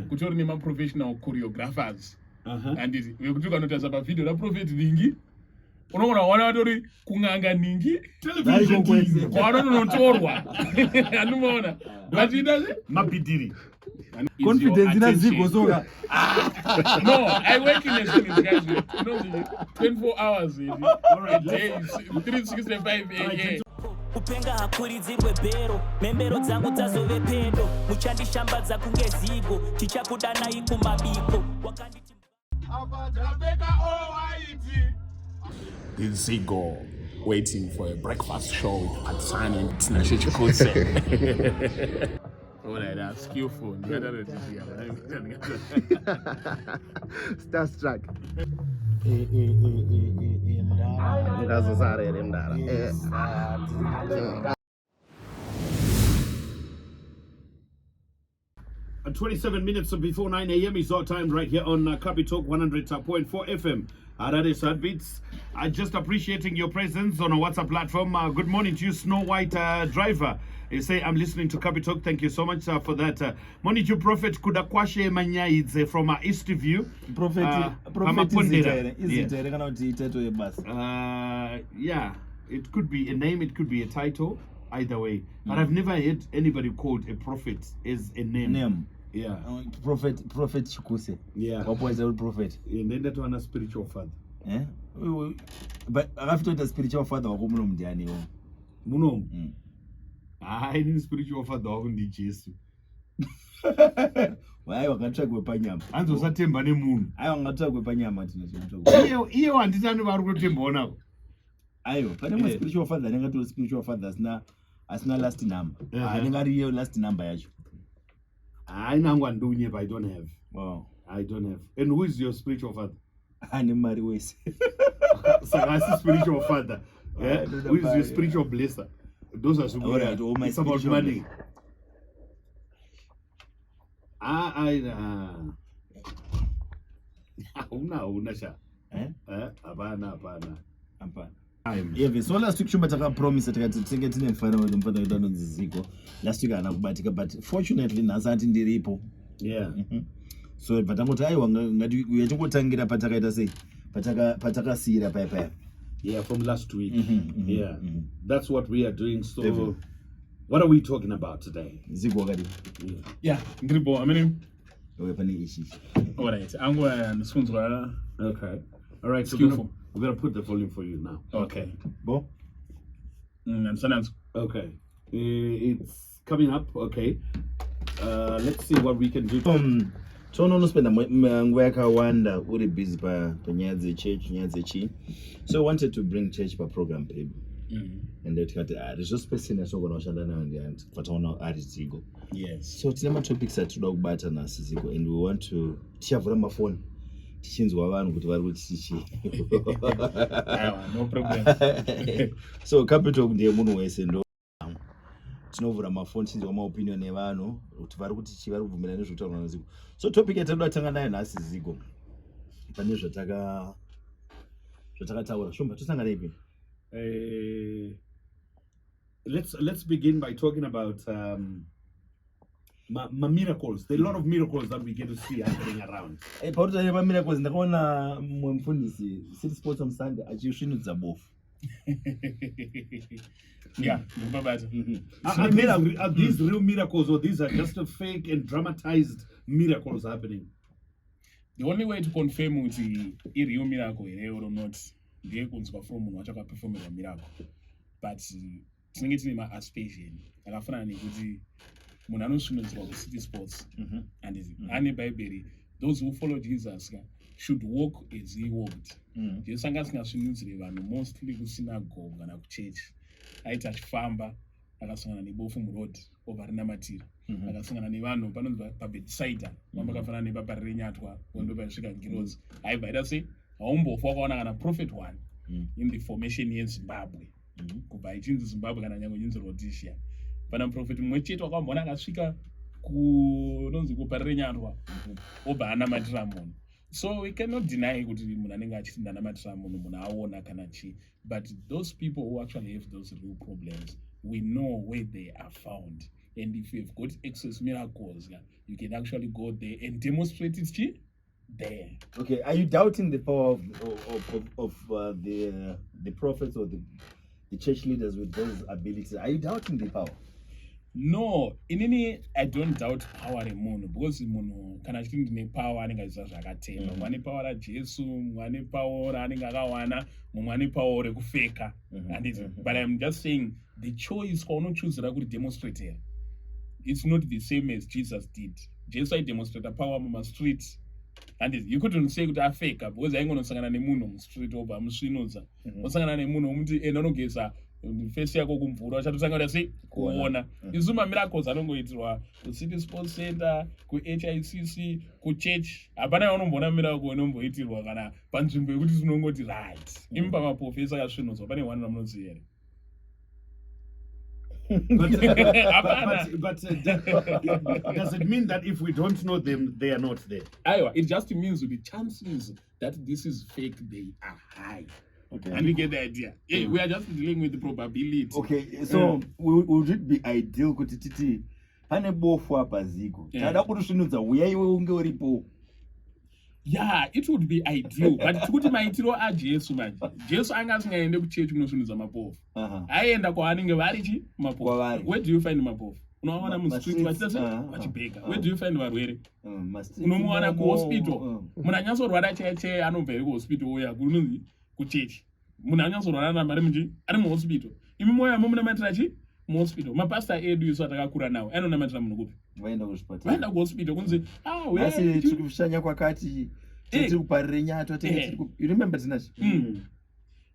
kutori nemaprofessional choreographers handiti vekuti ukanotarisa pavhidhio raprofeti ningi unoona wana vatori kung'anga ningi kwavanonotorwa anomaona vachiita mabhidhiri confidence ina zigo soka no I work in a service guys you know 24 hours a day 365 a year kupenga hakuridzirwe bhero mhembero dzangu dzazove pedo muchandishambadza kunge zigo tichakudanai kumabiko wakanditi Is Zigo waiting for a breakfast show with Patsani and Tinashe Chikose? Oh, that's skillful. starstruck. ngazosarere mdara 27 minutes before 9 a.m. is our time right here on Kapi Talk 100.4 FM. Harare Sadbeats. Just appreciating your presence on our WhatsApp platform. Good morning to you, Snow White driver. You say, I'm listening to Kapi Talk. Thank you so much for that. Morning to Prophet Kudakwashe Manyaidze from Eastview. Prophet is it yeah, it could be a name, it could be a title, either way. But I've never heard anybody called a prophet as a name. Yeah. Prophet Chikuse. Yeah. What was the prophet? And then that one a spiritual father. Eh? But I have to the spiritual father of Munom Diani. Munom. I need spiritual father of Jesus. Why you can track with Panyam? And to certain bunny moon. I want to talk with Panyam. You want to tell about Timbo. Ayo, but I'm a spiritual father, I never to spiritual fathers now as not last number. I never real last number. I know one doing it, but I don't have. Wow. I don't have. And who is your spiritual father? I'm Mary Ways. So that's the spiritual father. Yeah? Who is your spiritual blesser? Those are super. Alright, all my it's about money. Una sha. Abana. Yeah, so last week Shumba promised that I take it in final with the Father Zigo. Last week I know, but fortunately Nazat in the repo. Yeah. So but I'm going to we are to tangira pataka say pataka sira pepe. Yeah, from last week. Yeah. That's what we are doing. So what are we talking about today? Zigo gadi. Yeah, Gribo, I mean weapon ishi. Alright, I'm going to okay. Alright, so we're gonna put the volume for you now. Okay. Bo? Okay. It's coming up. Okay. Let's see what we can do. So no spend ngweka wanda uri busy pa nyaze church. So I wanted to bring church pa program baby. And that there's just person so gonna shanda na and fatona Zigo. Yes. So tinama topics that to dog bata na Zigo and we want to tiavula my phone. Tichinzwa vanhu kuti vari kutichi. No problem. So Kapi Talk ndiye munhu wese ndo tinovhura mafoni tichinzwa maopinion evanhu kuti vari kutichi vari kubvumira nezvekutaura naZigo. So topic yatinoda kutanga nayo nhasi Zigo pane zvatakataura Shumba tosangana ipi. Let's begin by talking about miracles. There are a lot of miracles that we get to see happening around. Pautotanga miracles ndakaona mumwe mufundisi City Sports on Sunday achisvinudza bofu. Yeah, are these real miracles or these are just a fake and dramatized miracles happening? The only way to confirm with the real miracle or not, they kunzwa from munhu wacho akaperform a miracle. But tinenge tine ma-aspiration akafanana nekuti munhu anosvinudzirwa kuCity Sports and ane bhaibheri, those who follow Jesus should walk as he walked. Jesu anga asingasvinudzire vanhu mostly kusynagogue kana kuchechi. Aiti achifamba akasangana nebofu muroad obva rinamatira, akasangana nevanhu panonzi paBethsaida, vamba akafanana nebaba renyatwa ndo paisvika ngirozi. Aibva aida sei haumbofu wakaona kana prophet one in the formation yeZimbabwe, kubva ichinzi Zimbabwe kana nyange ichinzi Rhodesia. Pana muprofeti mumwe chete wakamboona akasvika kunonzi kuparire nyatwa obva anamatira munhu. So we cannot deny kuti munhu anenge achiti ndanamatira munhu munhu aona kana chi. But those people who actually have those real problems, we know where they are found. and if you've got excess miracles, you can actually go there and demonstrate it there. Okay, are you doubting the power of the prophets or the church leaders with those abilities? Are you doubting the power? No, inini I don't doubt power remunhu because munhu kana chichinge ndine power anenge achiita zvakatemba. Mumwe ane power raJesu, mumwe ane power raanenge akawana, mumwe ane power rekufeka. But I'm just saying the choice kwaunochuzira kuti demonstrate here, it's not the same as Jesus did. Jesus aidemonstrate power muma street. And you couldn't say kuti afeka because aingonosangana nemunhu mustreet obva amusvinudza. Osangana nemunhu omuti enonogeza face yako kumvura achatotanga kuti kuona. Isu mamiracles anongoitirwa kuCity Sports Center, kuHICC, kuchurch. Hapana yaunomboona miracle inomboitirwa kana panzvimbo yekuti tinongoti right. Imi pamaprofesa akasvinudzwa pane one ramunoziva here. But does it mean that if we don't know them, they are not there? It just means the chances that this is fake, they are high. Okay. And you get the idea. Yeah, we are just dealing with the probability. Okay, so would it be ideal kuti titi pane bofu apa ziko tada kutusvinudza uyaiwe unge uripo? Yeah, it would be ideal. But kuti maitiro aJesu manje. Jesu anga asingaende kuchechi kunosvinudza mapofu. Aienda kwaanenge vari mapofu. Where do you find mapofu? Unowana mustreet vachibheka. Where do you find varwere? Unomuwana kuhospital. Munhu anyatsorwara chaiye anobva kuhospital uya kunonzi kuchechi. Munhu anyatsorwara namari munji ari muhospital. Imi moyo munamatira muhospital. Mapasta edu isu atakakura nawo anonamatira munhu kupi? Vaenda kuhospital kunzi asi tiri kushanya kwakati tiri kuparire nyato you remember tinacho?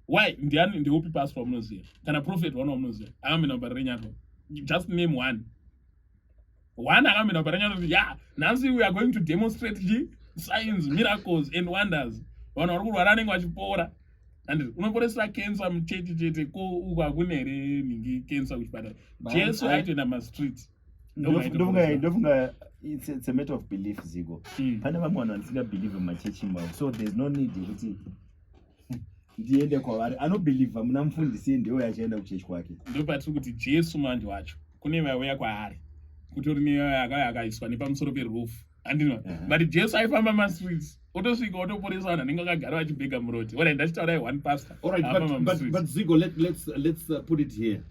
Why? Ndiani ndeupi pastor wamunoziva? Kana prophet wano wamunoziva? Akamena kuparire nyato. Just name one. One akamena kuparire nyato. Yeah, nansi we are going to demonstrate signs, miracles and wonders. Vanhu vari kurwara anenge vachipora. And unoporesera cancer muchechi chete ko uko hakuna here ningi cancer kuchipatara. Jesu aitoenda mastreet. Ndofunga it's a matter of belief zigo. Pane vamwe vanhu vanisingabhelieve mumachechi mavo, so there's no need yekuti ndiende kwavari. Anobhelieve muna mufundisi ndiwo achaenda kuchechi kwake. Ndopatiri kuti Jesu manje wacho kune vauya kwaari kutori neyo akaiswa nepamusoro peroof. Andino. But Jesu aifamba mastreets. Otosvika otoporesa vanhu anenge akagara vachibhega muroti. Ora ndachitaurai one pastor. All right, but Zigo, let's put it here.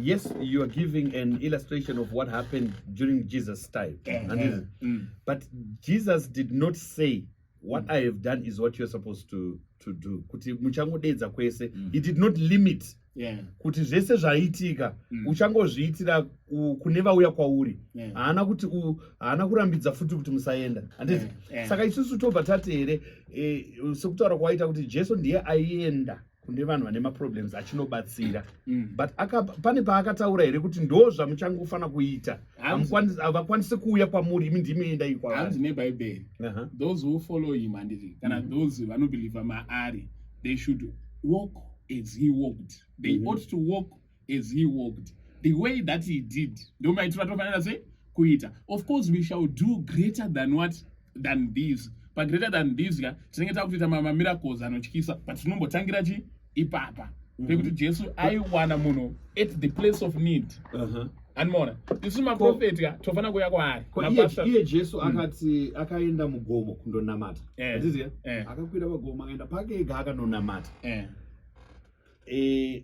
Yes, you are giving an illustration of what happened during Jesus' time. But Jesus did not say, what I have done is what you're supposed to do. Kuti muchangodedza kwese. He did not limit. Kuti zvese zvaitika uchangozviitira kune vauya kwauri. Haana kurambidza futi kuti musaenda. Saka isusu tobva tati here sekutaura kwaita kuti Jesu ndiye aienda kune vanhu vane maproblems achinobatsira. But pane paakataura here kuti ndo zvamuchangofana kuita. Havakwanisi kuuya kwamuri, imi ndimi endai kwavari. Hanzi neBhayibheri. Those who follow him kana those vanobhelieve maari, they should walk as he walked. They ought to walk as he walked. The way that he did. Of course, we shall do greater than these. But greater than these, tinenge takuita miracles anotyisa. But tinombotangira ipapa. Pekuti Jesu aiwana munhu at the place of need. And more. Isu maprofeta tofana kuya kwaari. Iye Jesu akati akaenda mugomo kundonamata. Akakwira pagomo akaenda pake ega akanonamata.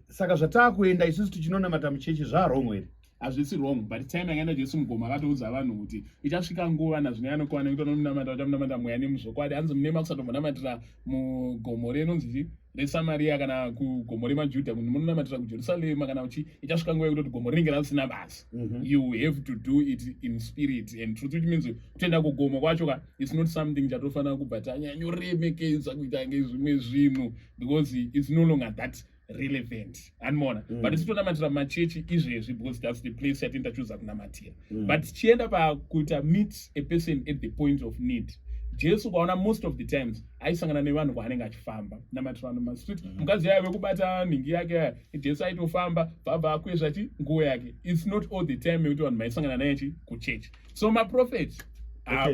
Saka zvatakuenda isusu tichinonamata muchechi zvawrong here. Hazvisi wrong, but time yakaenda Jesu mugomo akatoudza vanhu kuti ichasvika nguva nazvino yanokuwana kuti vachamunamata mweya nemuzokwadi. Hanzi munema kusatombonamata mugomo renonzi reSamaria kana kugomo remaJudha, kuti munonamatira kuJerusarema kana ichasvika nguva yekuti gomo rinenge rasina basa. You have to do it in spirit and truth, which means kutoenda kugomo kwacho it's not something chatofana kubata nyoremekeza kuita ngezvimwe zvinhu, because it's no longer that relevant and more. But it's tonamatira machechi izvezvi because that's the place yatenda choose kunamatira. But tichienda pakuita meet a person at the point of need. Jesu kwaona most of the times aisangana nevanhu kwaanenge achifamba namatira vanhu mastreet. Mukadzi yaive kubata ningi yake Jesu aitofamba bhabha akwezva nguo yake. It's not all the time yekuti vanhu maisangana naye kuchechi. So maprophets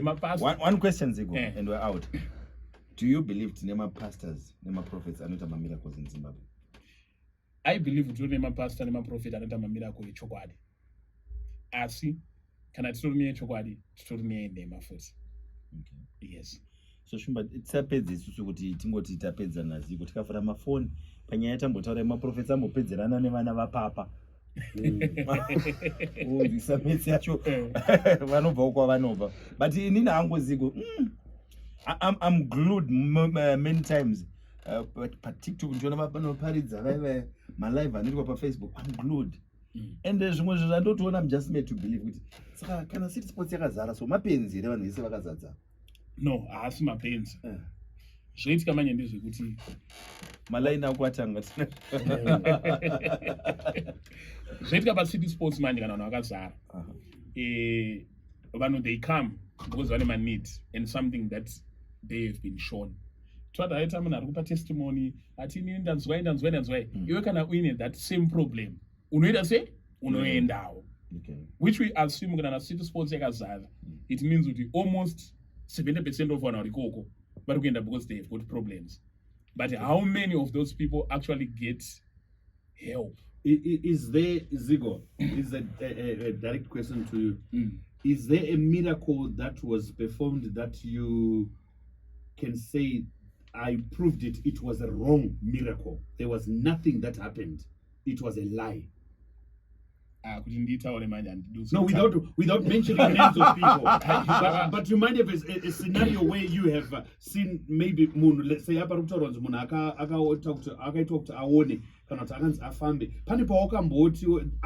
mapastor. One question Zigo and we're out. Do you believe tine mapastors nemaprophets anoita mamiracles in Zimbabwe? I believe kuti une mapastor nemaprofeta anoita mamiracles echokwadi. asi kana titori nechokwadi titori nenhema futi. Yes. So Shumba, tisapedze isusu kuti tingoti tapedza naziko tikafara mafoni panyaya tambotaura maprofesa ambopedzerana nevana vapapa. Ndisametse yacho vanobva uko vanobva. But inini hangu ziko I'm glued many times. But TikTok ndiona vanoparidza vaiva malive anoitwa paFacebook. I'm glued. And zvimwe zvandotoona I'm just made to believe kuti saka kana city sports yakazara so mapenzi revanhu vese vakazadza. No, haasi mapenzi. Zvoitika manje ndezvekuti malaini akuatanga. Zvoitika paCity Sports manje kana vanhu vakazara. Vanhu they come because vane maneed and something that they have been shown. Twada aita munhu ari kupa testimony ati inini ndanzwai. Iwe kana uine that same problem unoita sei unoendawo. Which we assume kana City Sports yakazara. It means kuti almost 70% of vanhu vari ikoko vari kuenda because they have got problems. But how many of those people actually get help? Is there, Zigo, is a direct question to you. Is there a miracle that was performed that you can say, I proved it, it was a wrong miracle? There was nothing that happened. It was a lie. No, without mentioning names of people. But you might have a scenario where you have seen maybe let's say I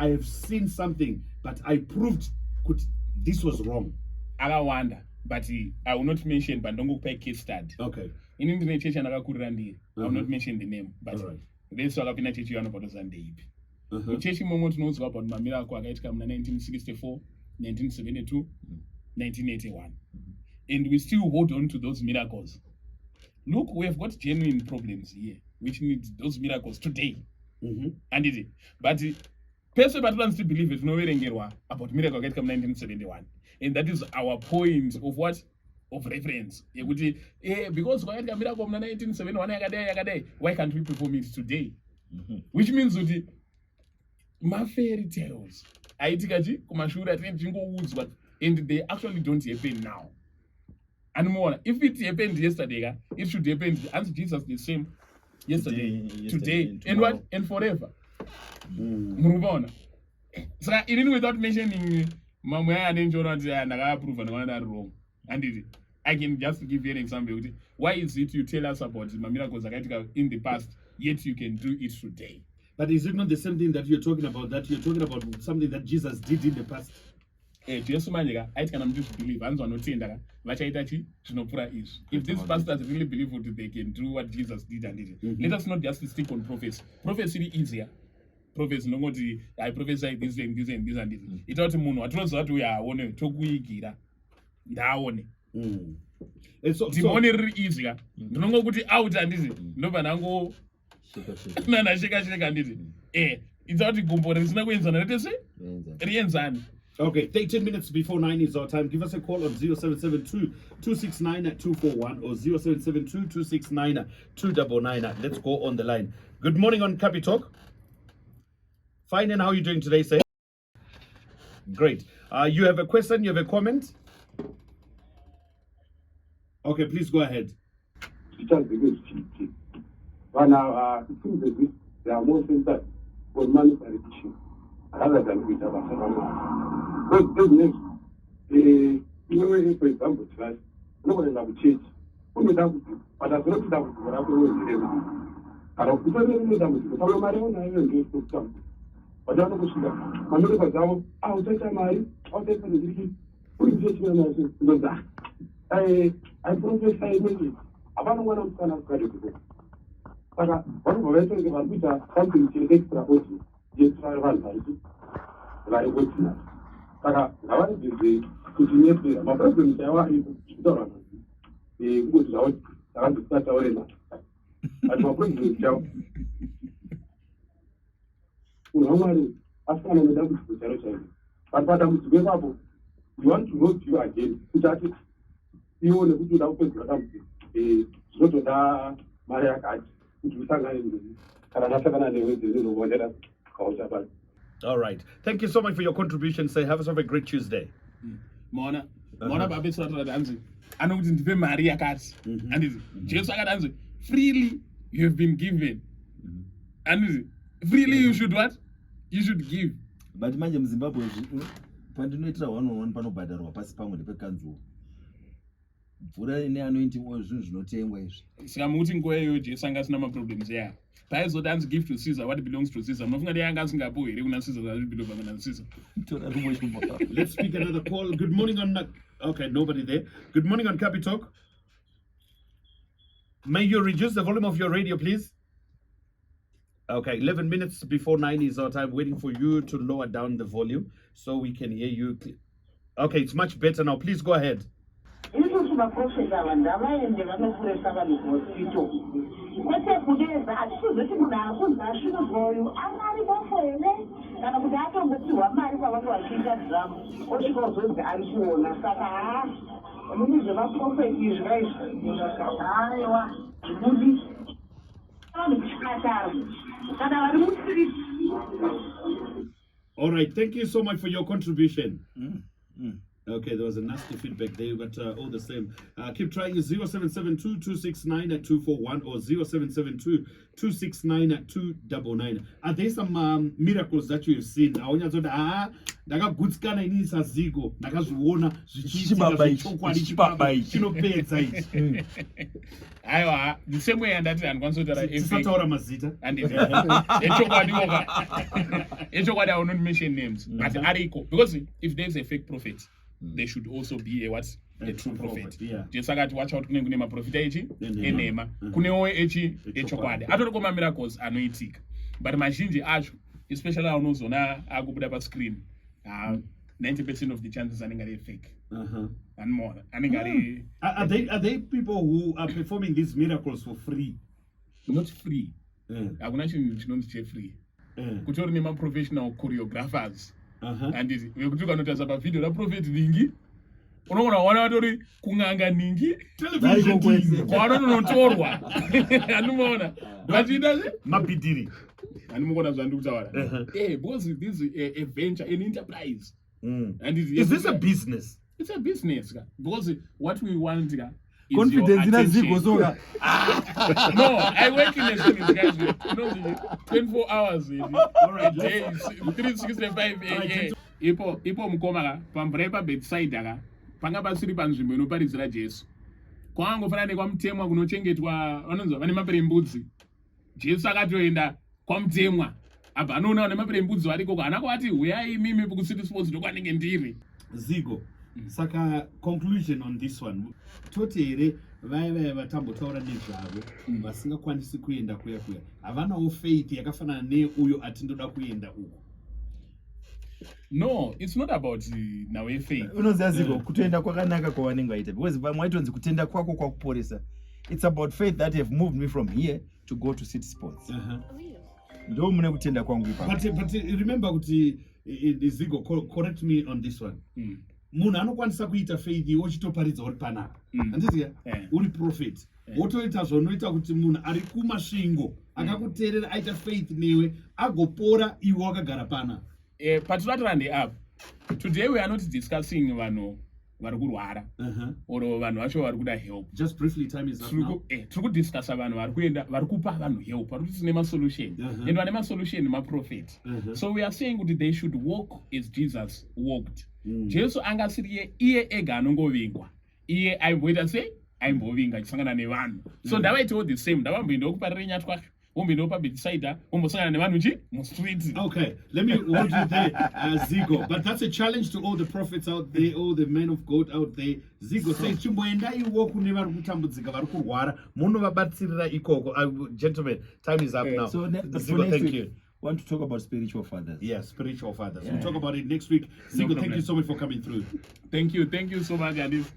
have seen something, but I proved this was wrong. But I will not mention, but don't go pay case study. Okay. In Indonesia, I will not mention the name, but let's talk about the Sunday. Muchechi momwe tinozwa about mamiracle akaitika muna 1964, 1972, 1981. And we still hold on to those miracles. Look, we have got genuine problems here, which need those miracles today. And it is. But person but still believe it no about miracle akaitika muna 1971. And that is our point of what? Of reference. Because akaitika miracle muna 1971 yakadai, why can't we perform it today? Which means that my fairy tales aitikachi kumashura tinongoudzwa and they actually don't happen now. And more, if it happened yesterday, it should happen. Answer Jesus the same yesterday, today, and what? And forever. Murubona. So even without mentioning Mamma and Insurance and approve and one are wrong. And I can just give you an example. Why is it you tell us about the miracles in the past, yet you can do it today? But is it not the same thing that you're talking about? That you're talking about something that Jesus did in the past? Jesus manyika I can just believe anzwa notenda vachaita chi tinopura izvi. If these pastors really believe that they can do what Jesus did and did, let us not just stick on prophecy. Prophecy is easier. Prophecy nongoti I prophesy this and this and this and this. Ita kuti munhu atinoziva kuti uyu aone tokuigira ndaone. Ndimone riri easier. Ndinongokuti out handiti ndobva nango nana sheka nditi. Ita kuti gumbo risina kuenzana rete rienzani. Okay, 10 minutes before 9 is our time. Give us a call on 0772-269-241 or 0772-269-299. Let's go on the line. Good morning on Capi Talk. Fine, and how are you doing today, sir? Great. You have a question? You have a comment? Okay, please go ahead. Right now, it seems as if there are more things that for monetary issue rather than with our because business, for example, tonight, nobody have change. But that's not that we have to do. And of course, we know that we follow my own and do something. But I don't know I'm not going to I'll take my I'll take the I prophesy maybe about one of the credit. One of the things about something to extra body, just try one like what's not. I want to say, my problem is I want to start our end. And my problem is after I'm done with the challenge. But I'm to give up. You want to know you again. You want to do that with so to that Maria Cat, which we sang in Canada, All right. Thank you so much for your contribution. Say, have yourself a great Tuesday. maona babetsura kuti hanzi anokuti ndipe mari yakati handizi Jesu akati hanzi freely you have been given handizi freely you should what you should give. But manje muZimbabwe pandinoitira 1-on-1 panobhadharwa pasi pamwe nepekanzuwo mvura neanointing oil zvinhu zvinotengwa izvi. Saka mukuti nguva iyoyo Jesu anga asina maproblems aya paizoti hanzi give to Caesar what belongs to Caesar. Munofunga kuti anga asingapo here kuna Caesar zvari belonga kuna Caesar. Let's speak another call. Good morning on okay, nobody there. Good morning on Capi Talk. May you reduce the volume of your radio, please? Okay, 11 minutes before 9 is our time, waiting for you to lower down the volume so we can hear you. Okay, it's much better now. Please go ahead. All right, thank you so much for your contribution. Okay, there was a nasty feedback there, but all the same. Keep trying 0772-269-241 or 0772-269-299. Are there some miracles that you've seen? Ndakagutsikana inini saZigo ndakazviona zvichiitika aiwa the same way andati handikwanisa kutaura tisataura mazita echokwadi I will not mention names but ariko because if there is a fake prophet there should also be a true prophet. Jesu akati watch out kune maprofita echi enhema kunewo echi echokwadi atoriko mamiracles anoitika but mazhinji acho especially aunozoona akubuda pascreen 90% of the chances anenge ari fake and more anenge ari. Are they people who are performing these miracles for free? Not free. Hakuna chinhu chinonzi chefree. Kutori nemaprofessional choreographers and vekuti ukanotarisa pavidhio raprofeti ningi unoona wana vatori kung'anga ningi kwavanonotorwa handimaona vatiita mabhidhiri handimukona zvandiri kutaura because this is a venture, an enterprise. And is this a business? It's a business because what we want is confidence in attention. Zigo. No, I work in a business, guys. You know, 24 hours a day, 365 a ipo mukoma pambure pabedside aka panga pasiri panzvimbo inoparidzira Jesu kwangofana nekwamutemwa kunochengetwa vanonzi vane maperembudzi. Jesu akatoenda kwamutemwa abva anoona vane maperembudzi variko kana kwati huyai mimi kucity sports ndokwanenge ndiri Zigo. Saka conclusion on this one. Toti here vaya vatambotaura nezvavo vasingakwanisi kuenda kuya havanawo faith yakafanana neuyo atindoda kuenda uko. No, it's not about now faith. Unoziva Zigo kutoenda kwakanaka kwavanenge vaita because vamwe vaitonzi kutenda kwako kwakuporesa. It's about faith that have moved me from here to go to city sports. Ndo mune kutenda kwangu ipapo. But remember kuti Zigo, correct me on this one. Munhu anokwanisa kuita faith wochitoparidza uri panapa handiziya uri prophet wotoita zvonoita kuti munhu ari kumasvingo akakuteerera aita faith newe agopora iwe wakagara panapa. Patinotaura ndeapo today we are not discussing vanhu vari kurwara or vanhu vacho vari kuda help. Just briefly, time is up now. Tiri kudiscussa vanhu vari kuenda vari kupa vanhu help vari kuti tine masolution and vane masolution maprofeti. So we are saying kuti they should walk as Jesus walked. Jesu anga asiri iye ega anongovingwa, iye aimboita sei aimbovinga achisangana nevanhu. So ndavaitawo the same, ndavamboendawo kuparire nyatwa womboendawo pabedside wombosangana nevanhu nji mustreet. Okay, let me hold you there, Zigo. But that's a challenge to all the prophets out there, all the men of God out there. Zigo says chimboendaiwo kune vari kutambudzika vari kurwara munovabatsirira ikoko. Gentlemen, time is up now. So Zigo, thank you. Want to talk about spiritual fathers. Yes, spiritual fathers. We'll talk about it next week. Zigo, thank you so much for coming through. Thank you so much, Adis.